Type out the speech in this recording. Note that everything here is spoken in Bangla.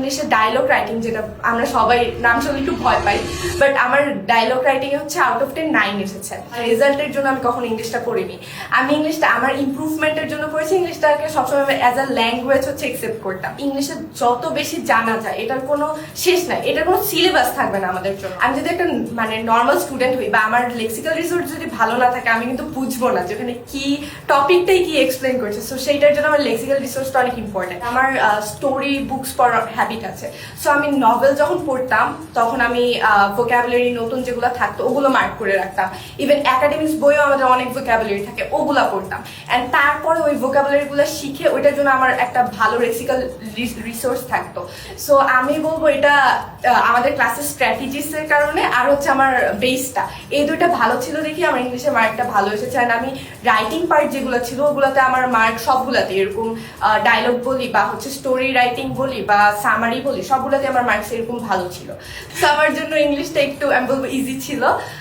ইংলিশে ডায়লগ রাইটিং, যেটা আমরা সবাই নাম শুনলে একটু ভয় পাই, বাট আমার ডায়লগ রাইটিং হচ্ছে আউট অফ 10 9 এসেছে। রেজাল্টের জন্য আমি কখনো ইংলিশটা পড়িনি, আমি ইংলিশটা আমার ইমপ্রুভমেন্টের জন্য পড়েছি। ইংলিশটাকে সবসময় অ্যাজ আ ল্যাঙ্গুয়েজ হচ্ছে একসেপ্ট করতাম। ইংলিশে যত বেশি জানা যায় এটার কোনো শেষ নাই, এটার কোনো সিলেবাস থাকবে না আমাদের জন্য। আমি যদি একটা মানে নর্মাল স্টুডেন্ট হই বা আমার লেক্সিক্যাল রিসোর্স যদি ভালো না থাকে, আমি কিন্তু বুঝবো না যেখানে কি টপিকটাই কি এক্সপ্লেন করছে। সো সেইটার জন্য আমার লেক্সিক্যাল রিসোর্সটা অনেক ইম্পর্টেন্ট। আমার স্টোরি বুকস পড়ার হ্যাবিট আছে। সো আমি নভেল যখন পড়তাম তখন আমি ভোকাবুলারি নতুন যেগুলো থাকতো ওগুলো মার্ক করে রাখতাম। ইভেন একাডেমিক্স বইও আমাদের অনেক ভোকাবুলারি থাকে, ওগুলো পড়তাম। অ্যান্ড তারপরে ওই ভোকাবুলারিগুলো শিখে ওইটার জন্য আমার একটা ভালো লেক্সিক্যাল রিসোর্স থাকতো। সো আমি বলবো এটা আমাদের ক্লাসের স্ট্র্যাটেজিসের কারণে আর হচ্ছে আমার বেসটা, এই দুইটা ভালো ছিল দেখি আমার ইংলিশে মার্কটা ভালো এসেছে। অ্যান্ড আমি রাইটিং পার্ট যেগুলো ছিল ওগুলোতে আমার মার্ক সবগুলাতে, এরকম ডায়লগ বলি বা হচ্ছে স্টোরি রাইটিং বলি বা সামারি বলি, সবগুলোতে আমার মার্কস এরকম ভালো ছিল। তো আমার জন্য ইংলিশটা একটু আমি বলবো ইজি ছিল।